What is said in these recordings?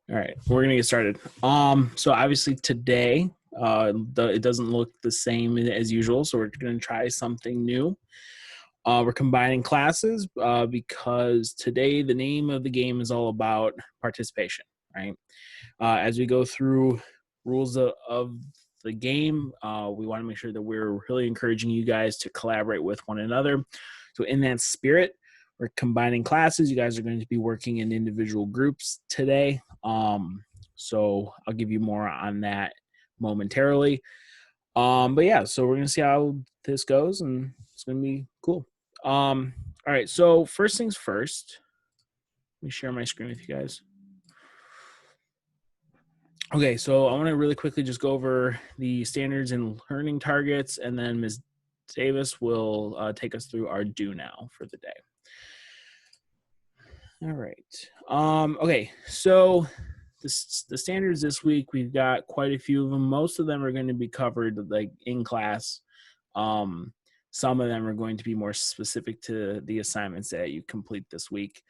All right, we're gonna get started. So obviously today, it doesn't look the same as usual, so we're gonna try something new. We're combining classes because today the name of the game is all about participation, right? As we go through rules of the game, we want to make sure that we're really encouraging you guys to collaborate with one another. So in that spirit, we're combining classes. You guys are going to be working in individual groups today. So I'll give you more on that momentarily. But yeah, so we're gonna see how this goes, and it's gonna be cool. All right. So first things first, let me share my screen with you guys. Okay, so I want to really quickly just go over the standards and learning targets, and then Ms. Davis will take us through our do now for the day. All right. Okay, so the standards this week, we've got quite a few of them. Most of them are going to be covered like in class. Some of them are going to be more specific to the assignments that you complete this week.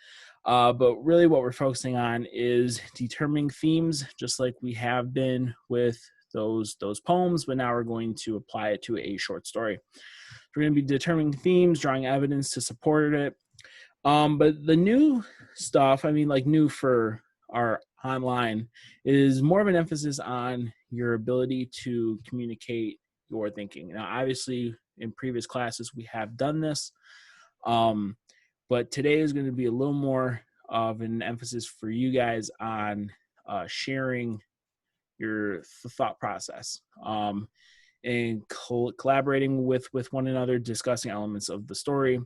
But really what we're focusing on is determining themes, just like we have been with those poems, but now we're going to apply it to a short story. We're going to be determining themes, drawing evidence to support it. But the new stuff, I mean, like new for our online, is more of an emphasis on your ability to communicate your thinking. Now, obviously, in previous classes, we have done this, but today is going to be a little more of an emphasis for you guys on sharing your thought process and collaborating with one another, discussing elements of the story,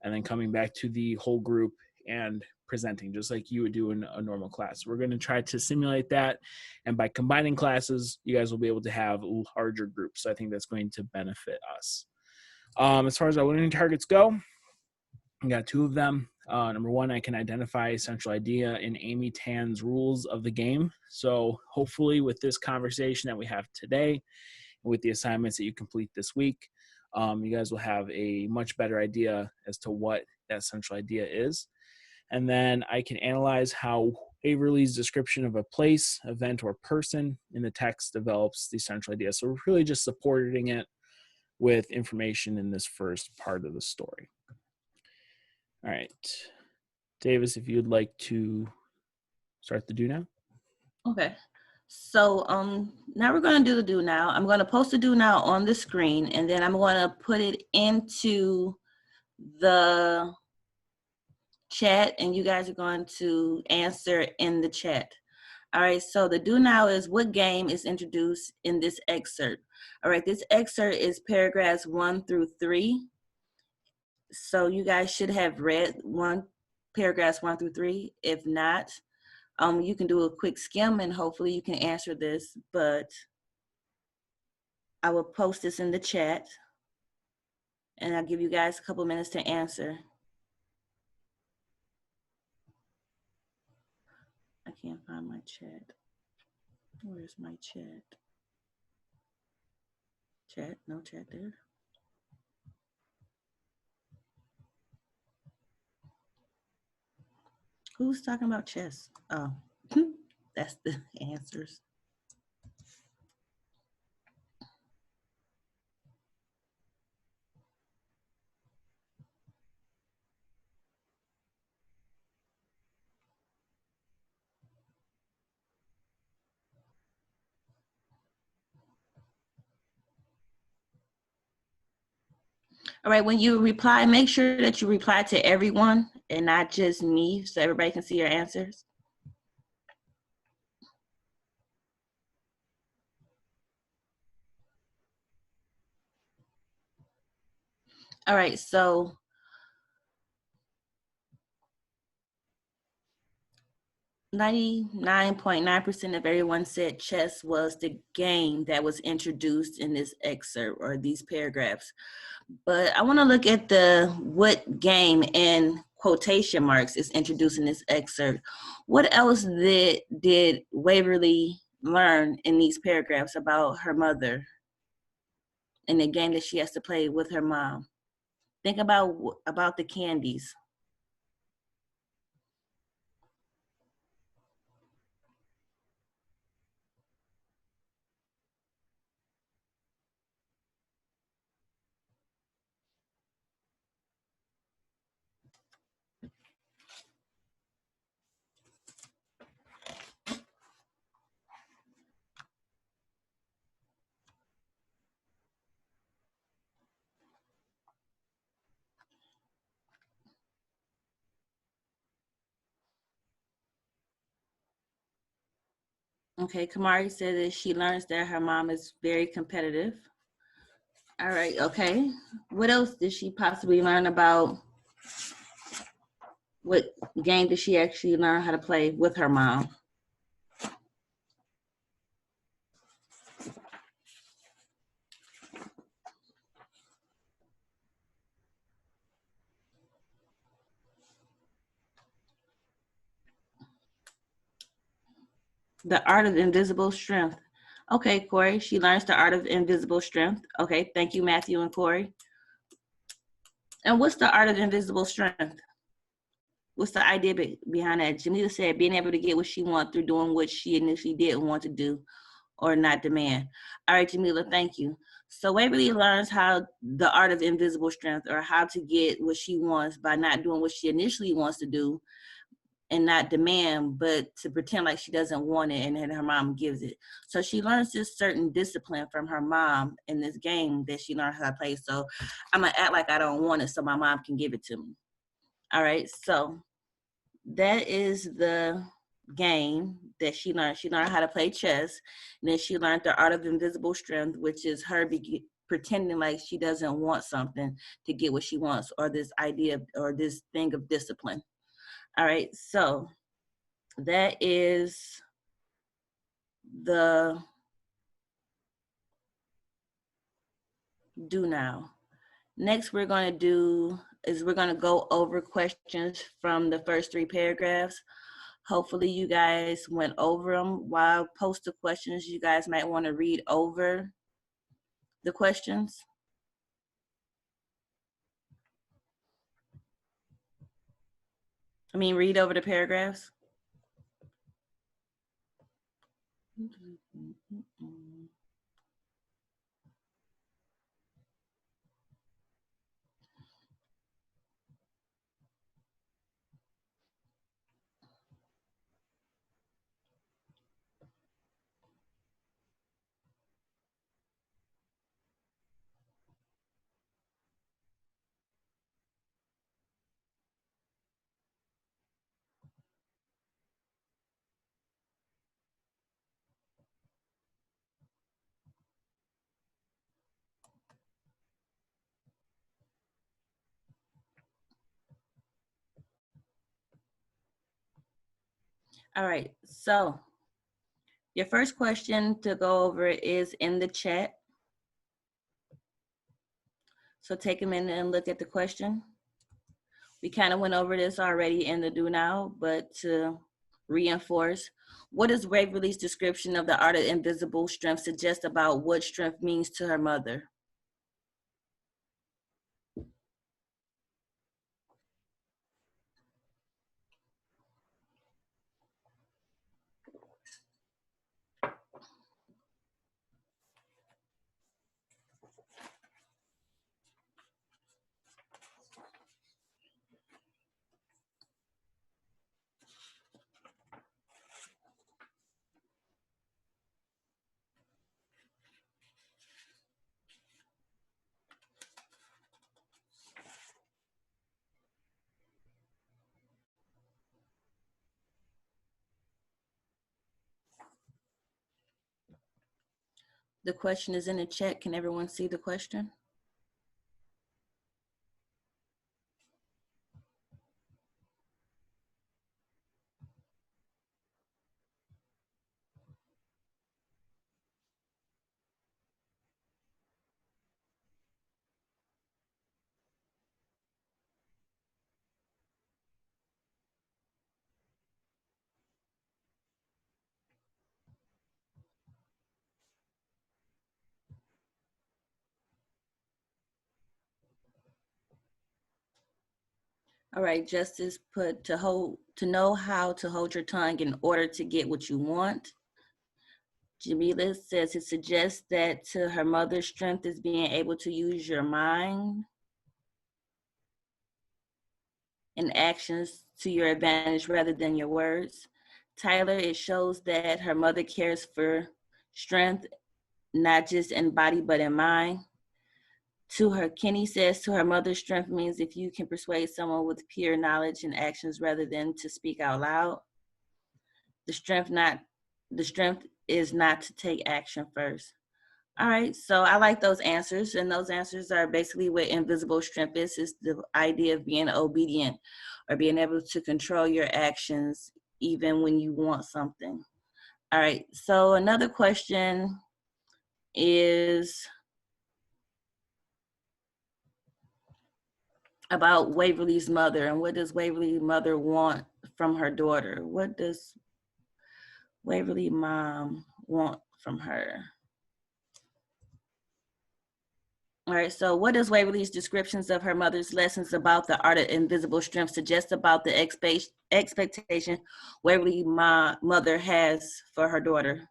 and then coming back to the whole group and presenting just like you would do in a normal class. We're going to try to simulate that, and by combining classes, you guys will be able to have larger groups. So I think that's going to benefit us. As far as our learning targets go, we got two of them. Number one, I can identify a central idea in Amy Tan's rules of the game. So hopefully with this conversation that we have today, with the assignments that you complete this week, you guys will have a much better idea as to what that central idea is. And then I can analyze how Waverly's description of a place, event, or person in the text develops the central idea. So we're really just supporting it with information in this first part of the story. All right. Davis, if you'd like to start the do now. Okay. So now we're going to do the do now. I'm going to post the do now on the screen, and then I'm going to put it into the chat, and you guys are going to answer in the chat. All right, so the do now is what game is introduced in this excerpt. All right, this excerpt is paragraphs 1 through 3. So you guys should have read paragraphs 1 through 3. If not, you can do a quick skim and hopefully you can answer this, but I will post this in the chat and I'll give you guys a couple minutes to answer. I can't find my chat. Where's my chat? Chat, no chat there. Who's talking about chess? Oh, that's the answers. All right, when you reply, make sure that you reply to everyone and not just me so everybody can see your answers. All right, so 99.9% of everyone said chess was the game that was introduced in this excerpt or these paragraphs. But I want to look at what game in quotation marks is introduced in this excerpt. What else did Waverly learn in these paragraphs about her mother and the game that she has to play with her mom? Think about the candies. Okay, Kamari said that she learns that her mom is very competitive. All right, okay. What else did she possibly learn about? What game did she actually learn how to play with her mom? The art of invisible strength. Okay, Corey, she learns the art of invisible strength. Okay, thank you, Matthew and Corey. And what's the art of invisible strength? What's the idea behind that? Jamila said being able to get what she wants through doing what she initially didn't want to do or not demand. All right, Jamila, thank you. So Waverly learns how the art of invisible strength, or how to get what she wants by not doing what she initially wants to do and not demand, but to pretend like she doesn't want it and then her mom gives it. So she learns this certain discipline from her mom in this game that she learned how to play. So I'm gonna act like I don't want it so my mom can give it to me. All right, so that is the game that she learned. She learned how to play chess, and then she learned the art of invisible strength, which is her pretending like she doesn't want something to get what she wants, or this idea or this thing of discipline. All right, so that is the do now. Next, we're going to do is we're going to go over questions from the first 3 paragraphs. Hopefully you guys went over them. While I post the questions, you guys might want to read over the questions. Read over the paragraphs. All right, so your first question to go over is in the chat. So take a minute and look at the question. We kind of went over this already in the do now, but to reinforce, what does Waverly's description of the art of invisible strength suggest about what strength means to her mother? The question is in the chat. Can everyone see the question? All right, Justice put to know how to hold your tongue in order to get what you want. Jamila says it suggests that to her mother's strength is being able to use your mind and actions to your advantage rather than your words. Tyler, it shows that her mother cares for strength, not just in body, but in mind. To her, Kenny says to her mother's strength means if you can persuade someone with pure knowledge and actions rather than to speak out loud. The strength not the strength is not to take action first. All right, so I like those answers, and those answers are basically what invisible strength is the idea of being obedient or being able to control your actions even when you want something. All right, so another question is about Waverly's mother, and what does Waverly's mother want from her daughter? What does Waverly mom want from her? All right, so what does Waverly's descriptions of her mother's lessons about the art of invisible strength suggest about the expectation Waverly mother has for her daughter?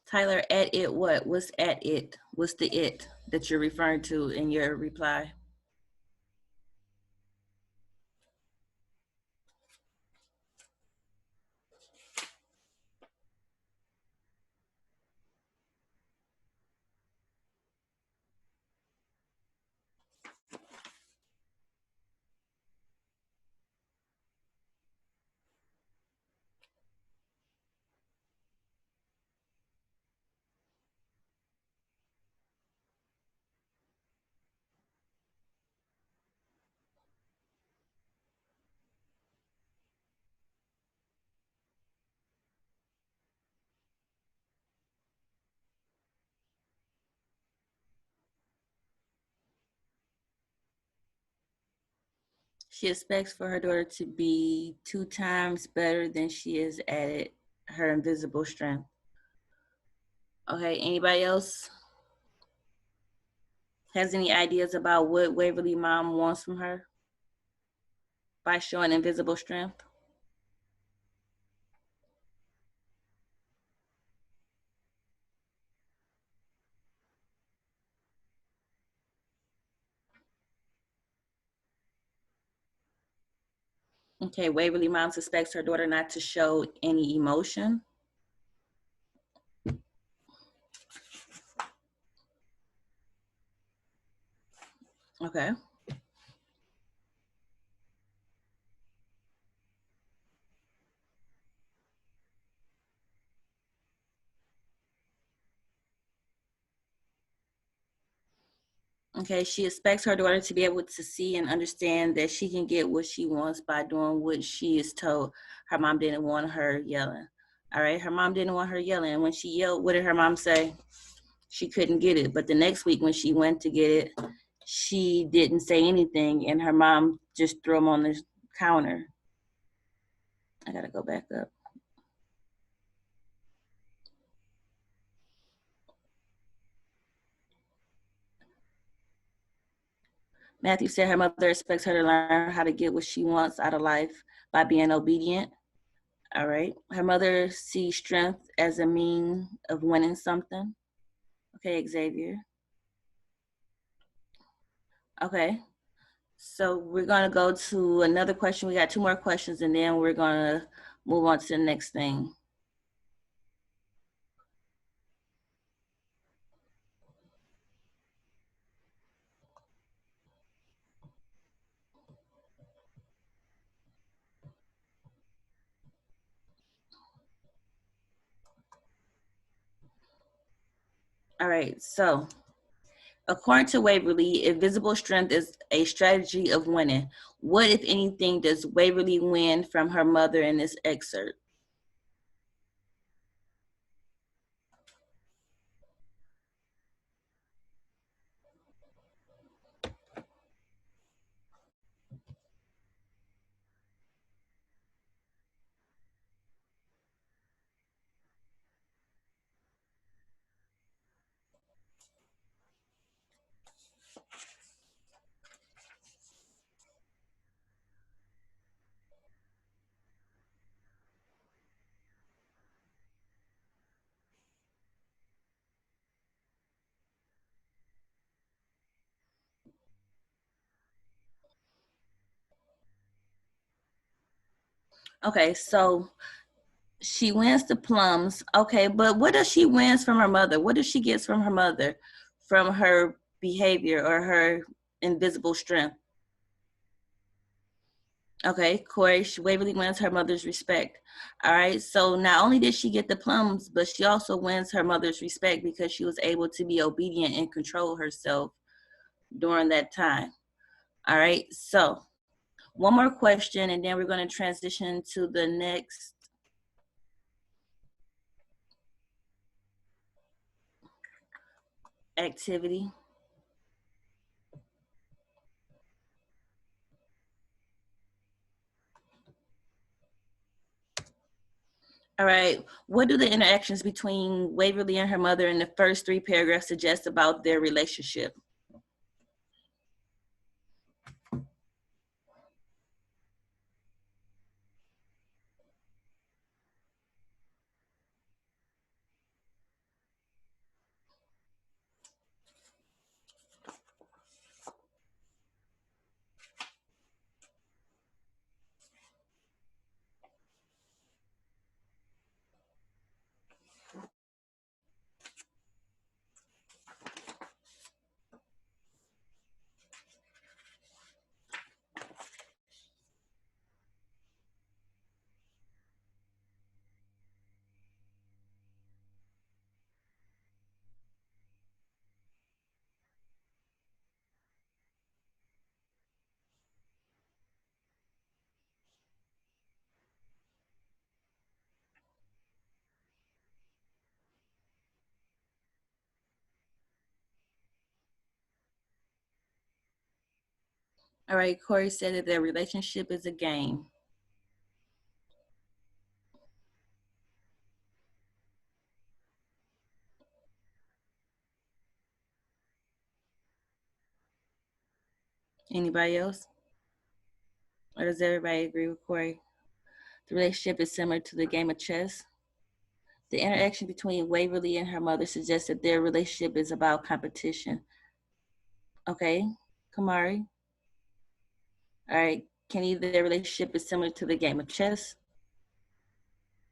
Tyler, at it what? What's at it? What's the it that you're referring to in your reply? She expects for her daughter to be 2 times better than she is at it, her invisible strength. Okay, anybody else has any ideas about what Waverly mom wants from her by showing invisible strength? Okay, Waverly mom suspects her daughter not to show any emotion. Okay. Okay, she expects her daughter to be able to see and understand that she can get what she wants by doing what she is told. Her mom didn't want her yelling. All right, her mom didn't want her yelling. When she yelled, what did her mom say? She couldn't get it. But the next week when she went to get it, she didn't say anything, and her mom just threw them on the counter. I gotta go back up. Matthew said her mother expects her to learn how to get what she wants out of life by being obedient. All right. Her mother sees strength as a mean of winning something. Okay, Xavier. Okay. So we're going to go to another question. We got 2 more questions, and then we're going to move on to the next thing. All right. So according to Waverly, invisible strength is a strategy of winning. What, if anything, does Waverly win from her mother in this excerpt? Okay, so she wins the plums. Okay, but what does she wins from her mother? What does she gets from her mother, from her behavior or her invisible strength? Okay, Corey, Waverly wins her mother's respect. All right, so not only did she get the plums, but she also wins her mother's respect because she was able to be obedient and control herself during that time. All right, so one more question, and then we're going to transition to the next activity. All right. What do the interactions between Waverly and her mother in the first three paragraphs suggest about their relationship? All right. Corey said that their relationship is a game. Anybody else? Or does everybody agree with Corey? The relationship is similar to the game of chess. The interaction between Waverly and her mother suggests that their relationship is about competition. Okay. Kamari. All right. Kenny, their relationship is similar to the game of chess.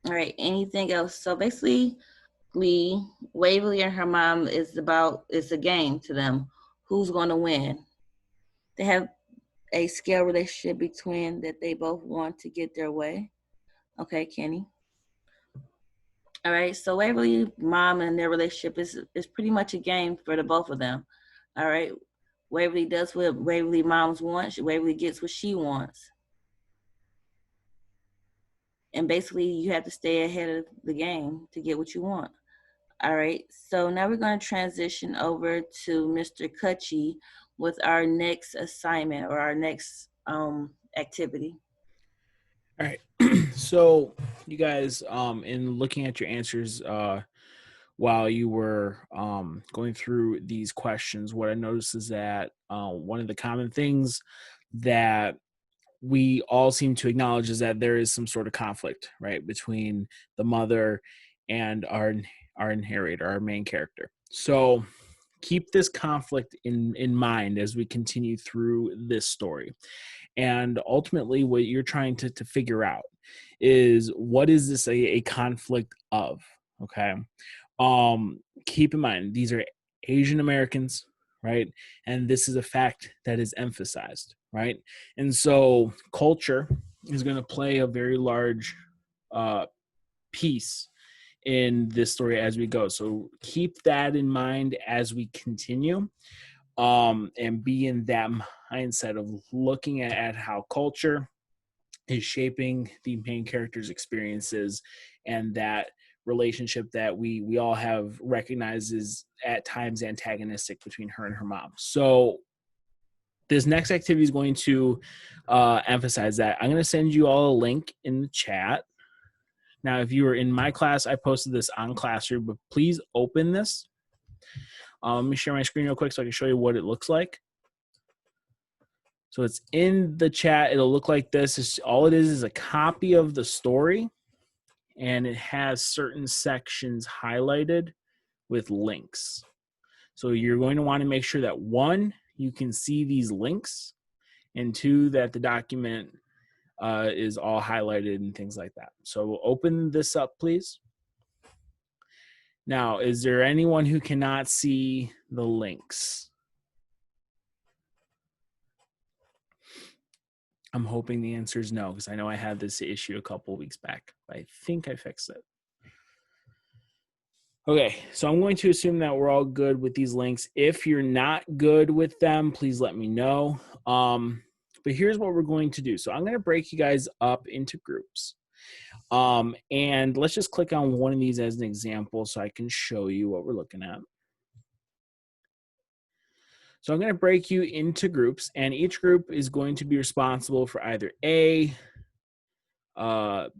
All right. Anything else? So basically, Waverly and her mom it's a game to them. Who's going to win? They have a scale relationship between that they both want to get their way. Okay, Kenny. All right. So Waverly mom and their relationship is pretty much a game for the both of them. All right. Waverly does what Waverly moms wants. Waverly gets what she wants. And basically you have to stay ahead of the game to get what you want. All right, so now we're going to transition over to Mr. Kutchi with our next assignment or our next activity. All right. So you guys, in looking at your answers, while you were going through these questions, what I noticed is that one of the common things that we all seem to acknowledge is that there is some sort of conflict, right, between the mother and our narrator, our main character. So keep this conflict in mind as we continue through this story. And ultimately, what you're trying to figure out is, what is this a conflict of? Okay. Keep in mind, these are Asian Americans, right? And this is a fact that is emphasized, right? And so culture is going to play a very large uh, piece in this story as we go. So keep that in mind as we continue, and be in that mindset of looking at how culture is shaping the main character's experiences, and that relationship that we all have recognized is at times antagonistic between her and her mom. So this next activity is going to emphasize that. I'm going to send you all a link in the chat. Now, if you were in my class, I posted this on Classroom, but please open this. Let me share my screen real quick so I can show you what it looks like. So it's in the chat. It'll look like this. All it is a copy of the story, and it has certain sections highlighted with links. So you're going to want to make sure that, one, you can see these links, and two, that the document is all highlighted and things like that. So we'll open this up, please. Now, is there anyone who cannot see the links? I'm hoping the answer is no, because I know I had this issue a couple weeks back, but I think I fixed it. Okay, so I'm going to assume that we're all good with these links. If you're not good with them, please let me know. But here's what we're going to do. So I'm going to break you guys up into groups. And let's just click on one of these as an example so I can show you what we're looking at. So I'm going to break you into groups, and each group is going to be responsible for either A,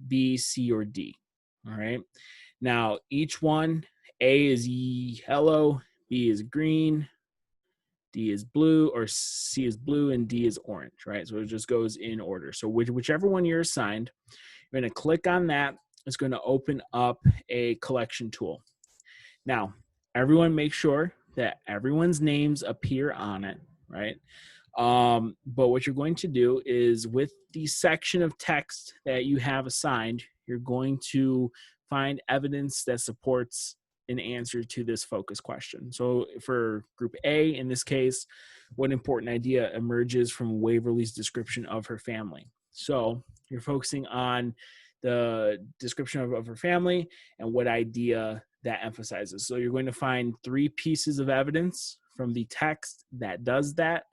B, C, or D. All right. Now, each one, A is yellow, B is green, D is blue, or C is blue, and D is orange, right? So it just goes in order. So whichever one you're assigned, you're going to click on that. It's going to open up a collection tool. Now, everyone make sure that everyone's names appear on it, right? But what you're going to do is with the section of text that you have assigned, you're going to find evidence that supports an answer to this focus question. So for group A, in this case, what important idea emerges from Waverly's description of her family? So you're focusing on the description of her family and what idea that emphasizes. So you're going to find 3 pieces of evidence from the text that does that.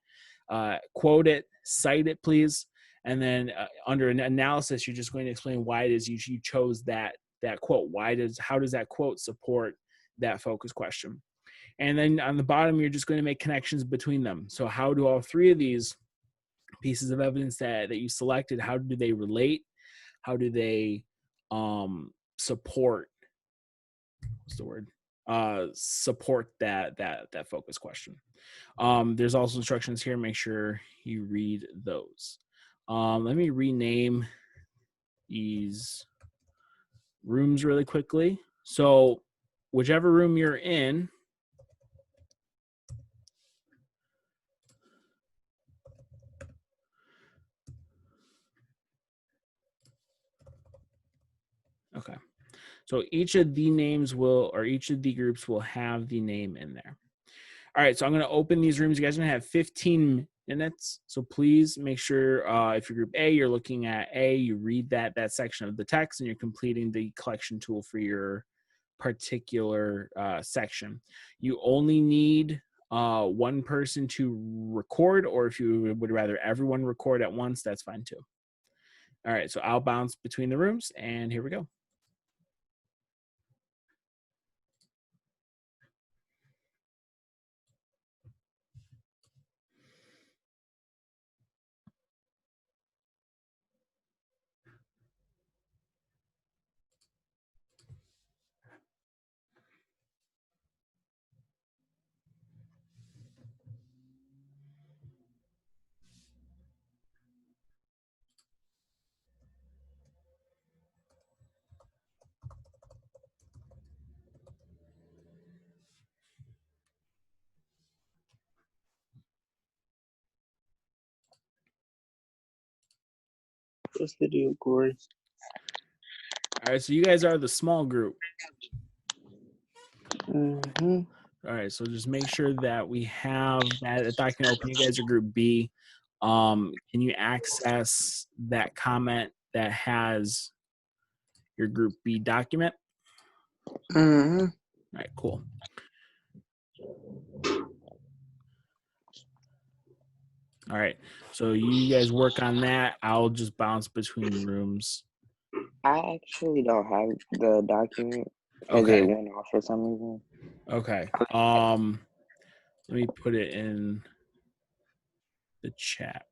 Quote it, cite it, please. And then under an analysis, you're just going to explain why it is you chose that quote. How does that quote support that focus question? And then on the bottom, you're just going to make connections between them. So how do all 3 of these pieces of evidence that you selected, how do they relate? How do they support? What's the word? Support that focus question. There's also instructions here. Make sure you read those. Let me rename these rooms really quickly. So whichever room you're in, okay. So each of the names each of the groups will have the name in there. All right, so I'm going to open these rooms. You guys are going to have 15 minutes. So please make sure if you're group A, you're looking at A, you read that section of the text and you're completing the collection tool for your particular section. You only need one person to record, or if you would rather everyone record at once, that's fine too. All right, so I'll bounce between the rooms and here we go. What's the deal, Corey? All right, so you guys are the small group. Mm-hmm. All right, so just make sure that we have that document open. You guys are group B. Can you access that comment that has your group B document? Mm-hmm. All right, cool. All right, so you guys work on that. I'll just bounce between rooms. I actually don't have the document because Okay. it went off for some reason. Okay. Let me put it in the chat.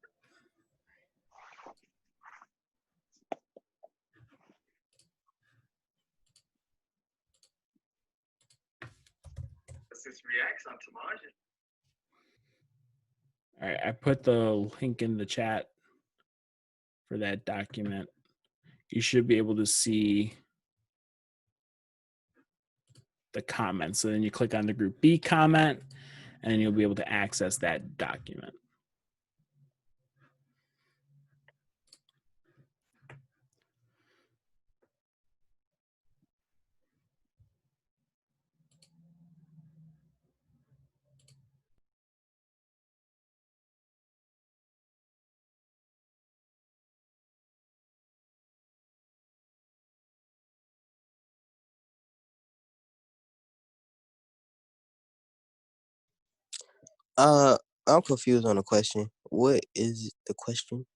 This reacts on Tamaja. All right, I put the link in the chat for that document. You should be able to see the comments. So then you click on the group B comment, and then you'll be able to access that document. Uh, I'm confused on the question. What is the question?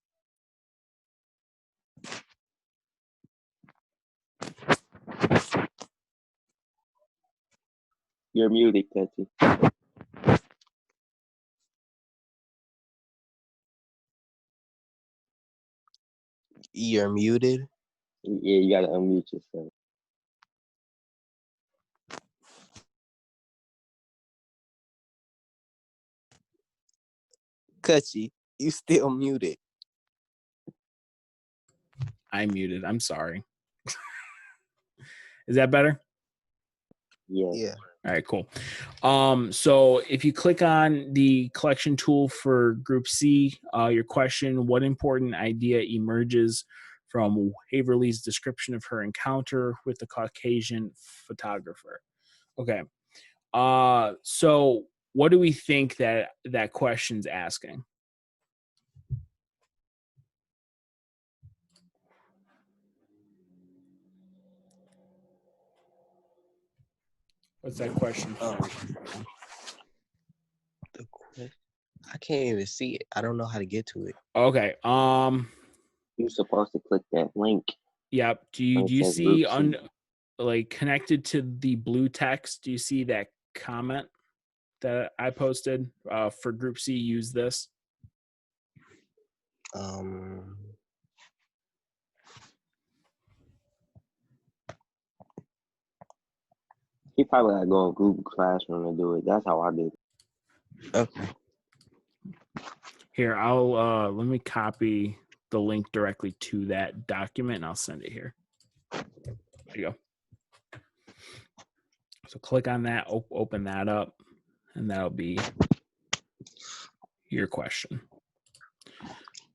You're muted, Ketchy. You're muted. Yeah, you gotta unmute yourself. Cutchy, you still muted. I'm muted. I'm sorry. Is that better? Yeah. Yeah. All right, cool. So if you click on the collection tool for Group C, your question, what important idea emerges from Haverly's description of her encounter with the Caucasian photographer? Okay. So what do we think that question's asking? What's that question? The question. I can't even see it. I don't know how to get to it. Okay. You're supposed to click that link. Yep. Do when it you says see Group C. like connected to the blue text? Do you see that comment that I posted for Group C? Use this. He probably gotta go on Google Classroom to do it. That's how I did it. Okay. Here, I'll let me copy the link directly to that document and I'll send it here. There you go. So click on that, open that up, and that'll be your question.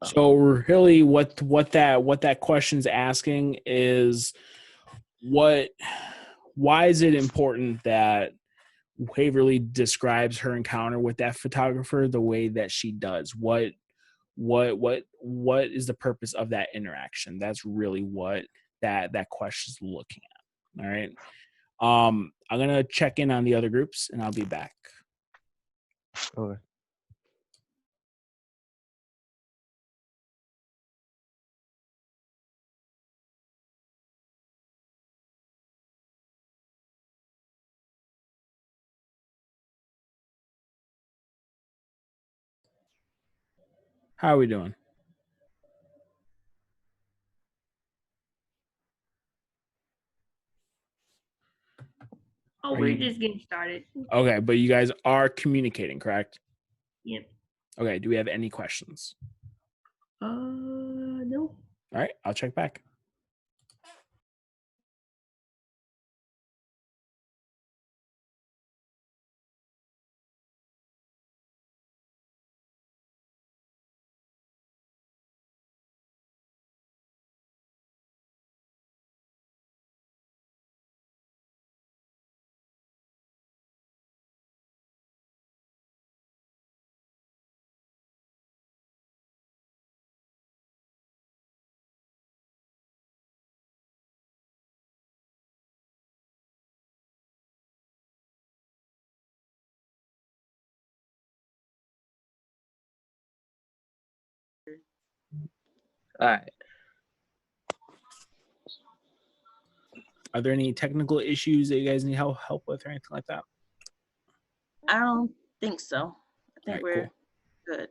So really what that question's asking is why is it important that Waverly describes her encounter with that photographer the way that she does? What is the purpose of that interaction? That's really what that question's looking at. All right. I'm gonna check in on the other groups and I'll be back. Okay. How are we doing? Oh, we're just getting started. Okay, but you guys are communicating, correct? Yep. Okay, do we have any questions? No. All right, I'll check back. All right. Are there any technical issues that you guys need help with or anything like that? I don't think so. I think All right, we're cool. good.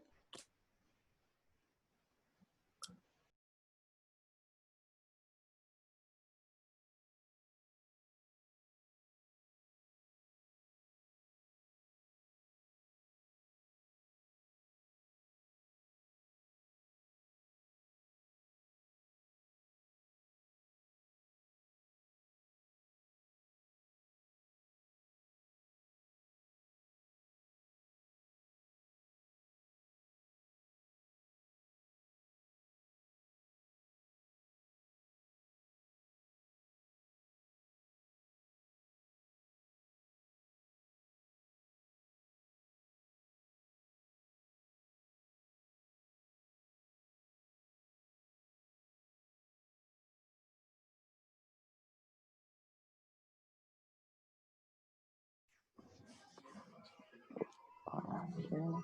Yeah.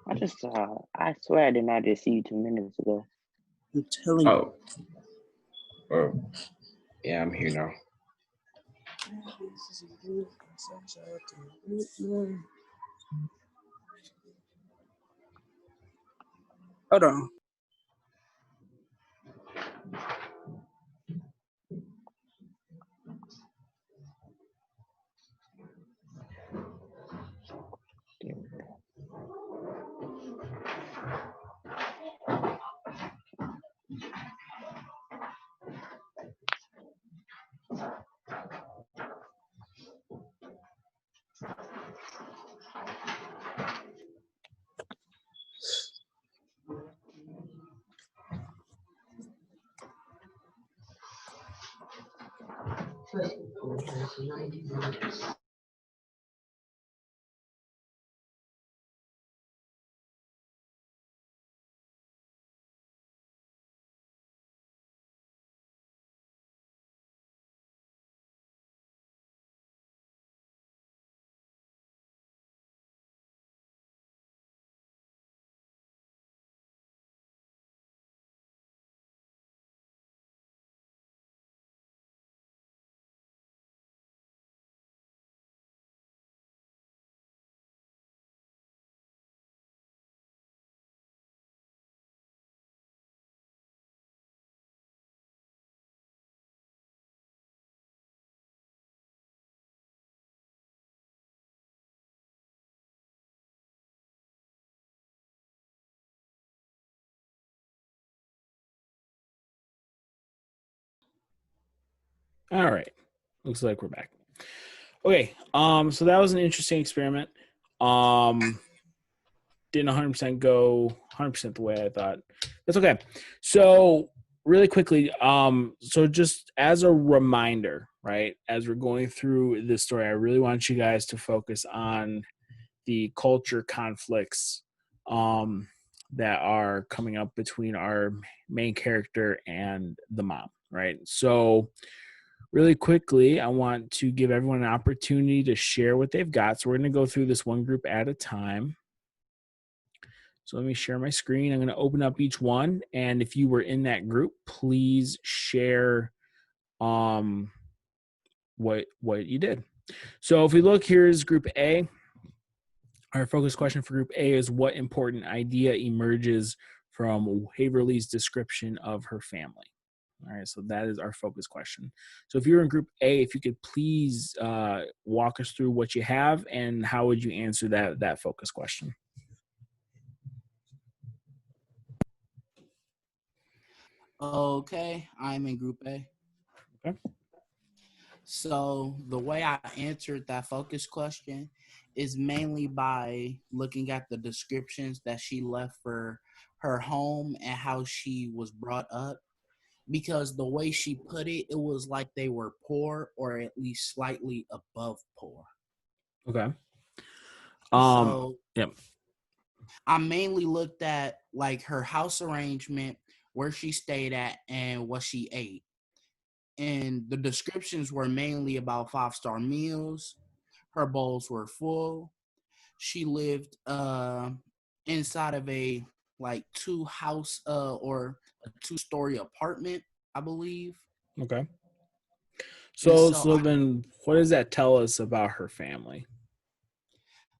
I swear I did not just see you 2 minutes ago. I'm telling you. Oh, yeah, I'm here now. Hold on. All right. Looks like we're back. Okay. So that was an interesting experiment. Didn't 100% go 100% the way I thought. That's okay. So really quickly, so just as a reminder, right, as we're going through this story, I really want you guys to focus on the culture conflicts that are coming up between our main character and the mom, right? So really quickly, I want to give everyone an opportunity to share what they've got. So we're going to go through this one group at a time. So let me share my screen. I'm going to open up each one. And if you were in that group, please share what you did. So if we look, here's group A. Our focus question for group A is, what important idea emerges from Haverly's description of her family? All right, so that is our focus question. So if you're in group A, if you could please walk us through what you have and how would you answer that focus question? Okay, I'm in Group A. Okay. So the way I answered that focus question is mainly by looking at the descriptions that she left for her home and how she was brought up. Because the way she put it, it was like they were poor or at least slightly above poor. Okay. So yep. I mainly looked at like her house arrangement, where she stayed at, and what she ate. And the descriptions were mainly about 5-star meals. Her bowls were full. She lived inside of a like or a 2-story apartment, I believe. Okay. And So then what does that tell us about her family?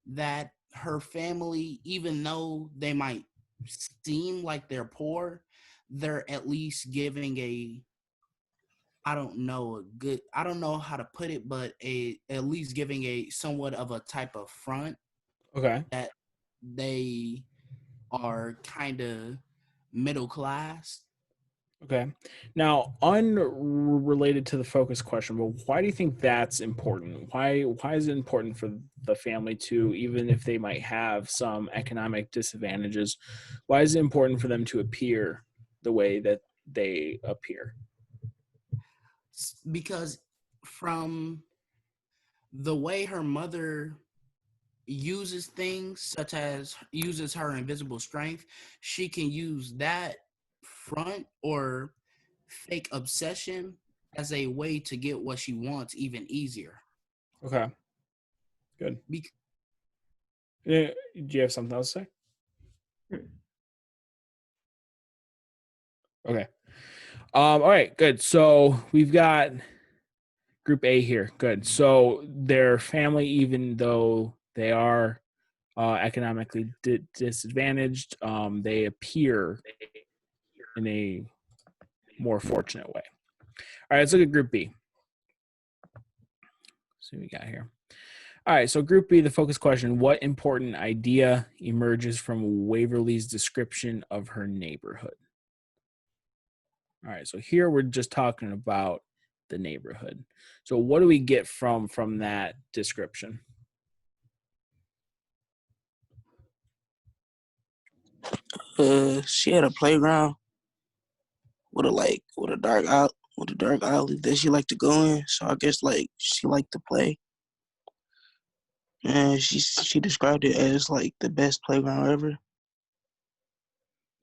That her family, even though they might seem like they're poor, they're at least giving I don't know how to put it, but at least giving a somewhat of a type of front. Okay. That they are kind of middle class. Okay. Now, unrelated to the focus question, but why do you think that's important? Why is it important for the family to, even if they might have some economic disadvantages, why is it important for them to appear the way that they appear? Because from the way her mother uses things, such as uses her invisible strength, she can use that front or fake obsession as a way to get what she wants even easier. Okay. Good. Do you have something else to say? Okay. All right, good. So we've got Group A here. Good. So their family, even though they are economically disadvantaged, they appear in a more fortunate way. All right, let's look at Group B. See what we got here. All right, so Group B, the focus question: what important idea emerges from Waverly's description of her neighborhood? All right, so here we're just talking about the neighborhood. So what do we get from that description? She had a playground with a dark alley that she liked to go in. So I guess like she liked to play. And she described it as like the best playground ever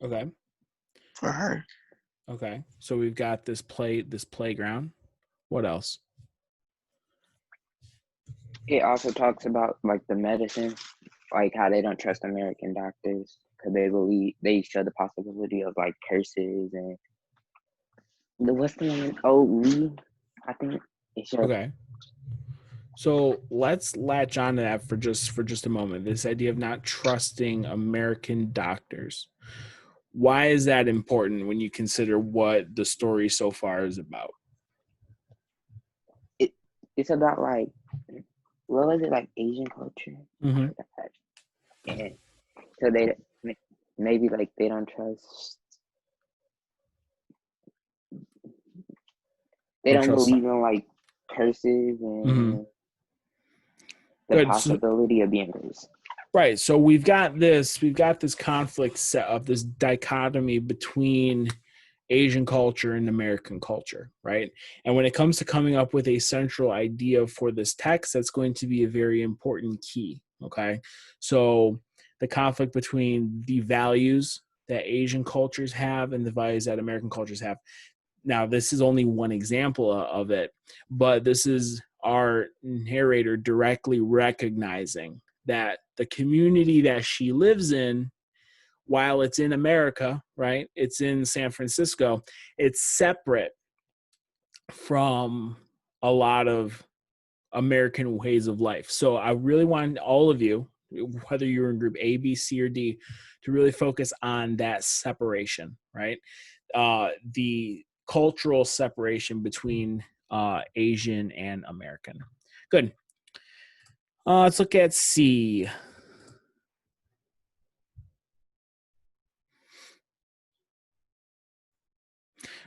Okay. for her. Okay. So we've got this playground. What else? It also talks about like the medicine, like how they don't trust American doctors because they show the possibility of like curses and what's the name? Oh, Lee, I think it showed. Okay. So let's latch on to that for just a moment. This idea of not trusting American doctors. Why is that important when you consider what the story so far is about? It's about like, what was it, like Asian culture? Mm-hmm. And so they maybe like they don't trust. They don't believe in like curses and the possibility of being cursed. Right. So we've got this conflict set up, this dichotomy between Asian culture and American culture, right? And when it comes to coming up with a central idea for this text, that's going to be a very important key. Okay. So the conflict between the values that Asian cultures have and the values that American cultures have. Now, this is only one example of it, but this is our narrator directly recognizing that the community that she lives in, while it's in America, right? It's in San Francisco. It's separate from a lot of American ways of life. So I really want all of you, whether you're in group A, B, C, or D, to really focus on that separation, right? The cultural separation between Asian and American. Good. Let's look at C.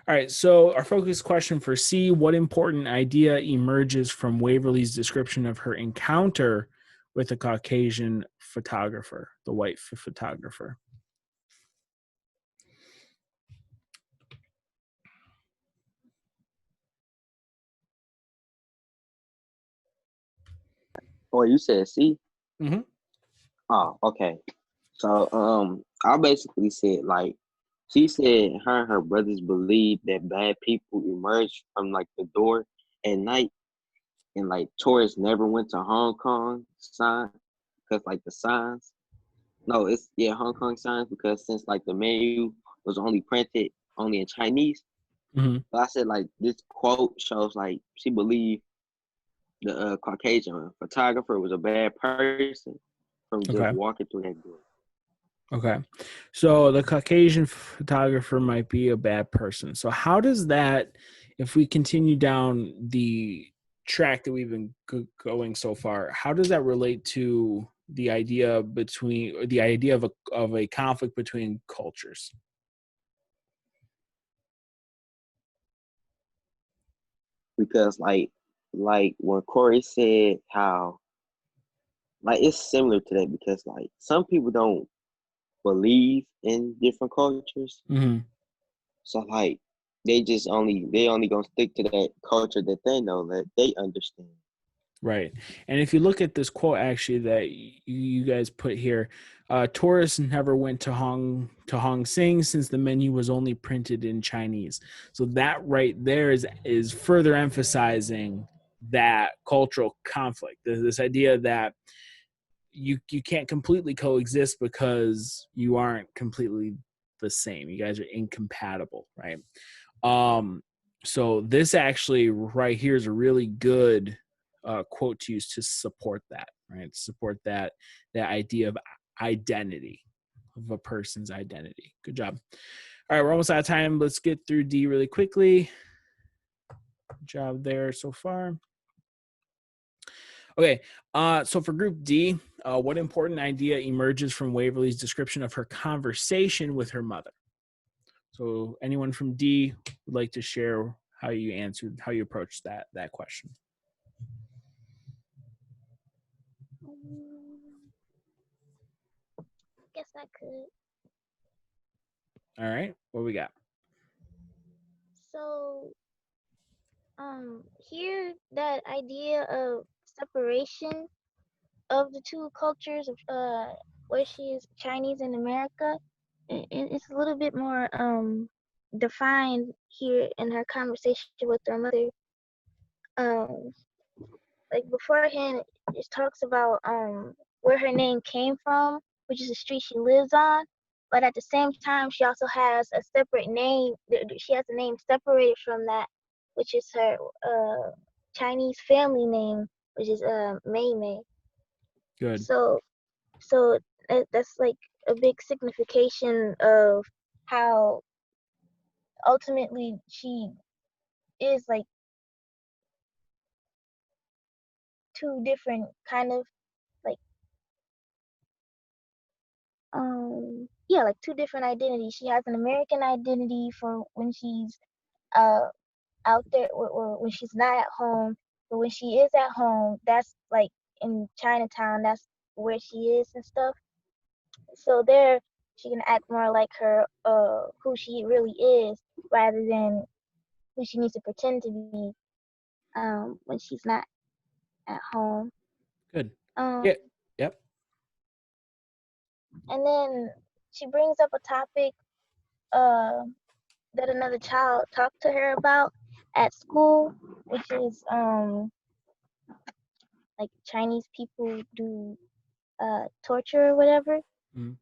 All right, so our focus question for C: what important idea emerges from Waverly's description of her encounter with a Caucasian photographer, the white photographer? Oh, you said C? Mm-hmm. Oh, okay. So I basically said like she said her and her brothers believe that bad people emerge from like the door at night, and like tourists never went to Hong Kong sign because like the signs. No, it's Hong Kong signs because since like the menu was only printed only in Chinese. Mm-hmm. So I said like this quote shows like she believed the Caucasian photographer was a bad person from just walking through that door. Okay. So the Caucasian photographer might be a bad person. So how does that, if we continue down the track that we've been going so far, how does that relate to the idea of a conflict between cultures? Because like when Corey said how like it's similar to that because like some people don't believe in different cultures. Mm-hmm. So like they only gonna stick to that culture that they know that they understand. Right. And if you look at this quote actually that you guys put here, tourists never went to Hong Sing since the menu was only printed in Chinese. So that right there is further emphasizing that cultural conflict. This idea that you can't completely coexist because you aren't completely the same. You guys are incompatible, right? So this actually right here is a really good quote to use to support that, right? Support that idea of identity, of a person's identity. Good job. All right, we're almost out of time. Let's get through D really quickly. Good job there so far. Okay, so for group D, what important idea emerges from Waverly's description of her conversation with her mother? So anyone from D would like to share how you answered, how you approached that question? Guess I could. All right, what we got? So, here that idea of separation of the two cultures of where she is Chinese in America, it's a little bit more defined here in her conversation with her mother. Like beforehand, it talks about where her name came from, which is the street she lives on. But at the same time, she also has a separate name. She has a name separated from that, which is her Chinese family name, which is Mei Mei. Good. So that's like a big signification of how ultimately she is like two different kind of like like two different identities. She has an American identity for when she's out there or when she's not at home, but when she is at home, that's like in Chinatown, that's where she is and stuff. So there she can act more like her who she really is rather than who she needs to pretend to be when she's not at home. Good. Um Yeah. Yep. and then she brings up a topic that another child talked to her about at school, which is like Chinese people do torture or whatever. Mhm.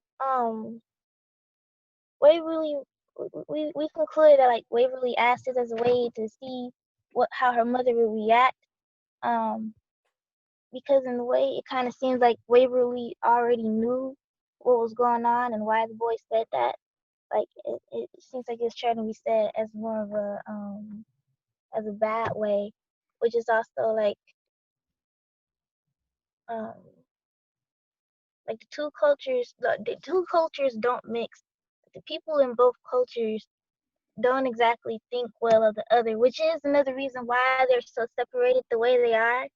Waverly, we concluded that like Waverly asked this as a way to see how her mother would react. Because in the way it kind of seems like Waverly already knew what was going on and why the boy said that. Like it seems like it's trying to be said as more of a as a bad way, which is also um like the two cultures don't mix. The people in both cultures don't exactly think well of the other, which is another reason why they're so separated the way they are.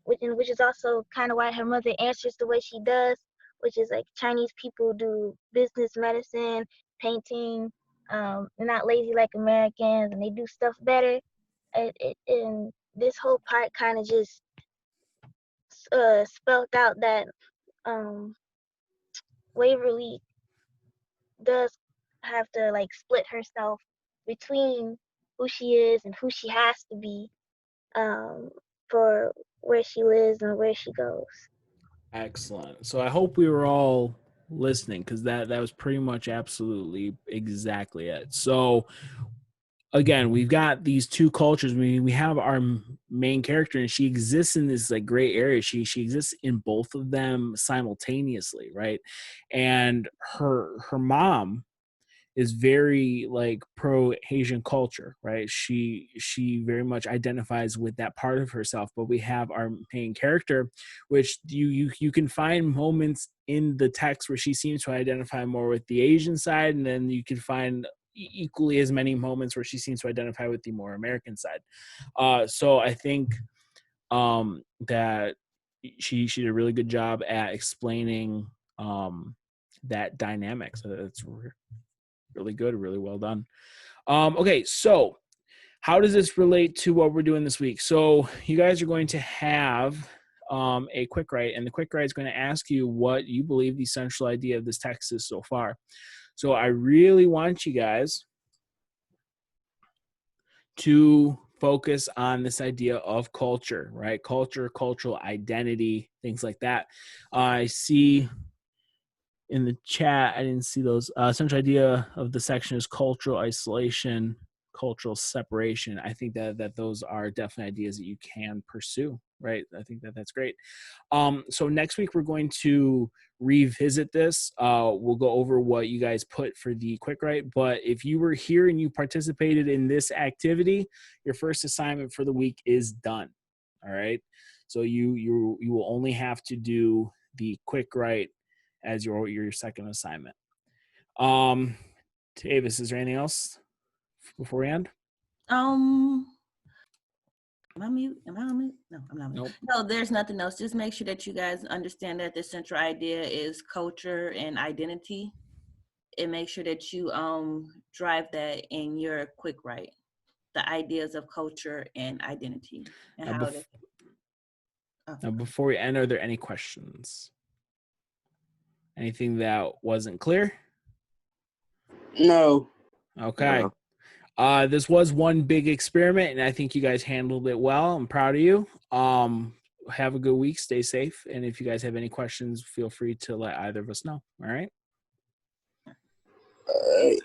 Which is also kind of why her mother answers the way she does, which is like Chinese people do business, medicine, painting. They're not lazy like Americans, and they do stuff better. And this whole part kind of just spelled out that um, Waverly does have to like split herself between who she is and who she has to be um, for where she lives and where she goes. Excellent. So I hope we were all listening because that was pretty much absolutely exactly it. So again, we've got these two cultures. We have our main character, and she exists in this like gray area. She exists in both of them simultaneously, right? And her mom is very like pro Asian culture, right? She very much identifies with that part of herself. But we have our main character, which you can find moments in the text where she seems to identify more with the Asian side, and then you can find equally as many moments where she seems to identify with the more American side. So I think that she did a really good job at explaining that dynamic. So that's really good, really well done. Okay, so how does this relate to what we're doing this week? So you guys are going to have a quick write, and the quick write is going to ask you what you believe the central idea of this text is so far. So I really want you guys to focus on this idea of culture, right? Culture, cultural identity, things like that. I see in the chat, I didn't see those. Central idea of the section is cultural isolation, cultural separation. I think that those are definitely ideas that you can pursue, right? I think that that's great. So next week we're going to revisit this. We'll go over what you guys put for the quick write. But if you were here and you participated in this activity, your first assignment for the week is done. All right. So you will only have to do the quick write as your second assignment. Tavis, is there anything else before we end? Am I mute? Am I on mute? No, I'm not mute. Nope. No, there's nothing else. Just make sure that you guys understand that the central idea is culture and identity, and make sure that you drive that in your quick write. The ideas of culture and identity and Now, how they. now, before we end, are there any questions? Anything that wasn't clear? No. Okay. This was one big experiment, and I think you guys handled it well. I'm proud of you. Have a good week. Stay safe. And if you guys have any questions, feel free to let either of us know. All right. All right.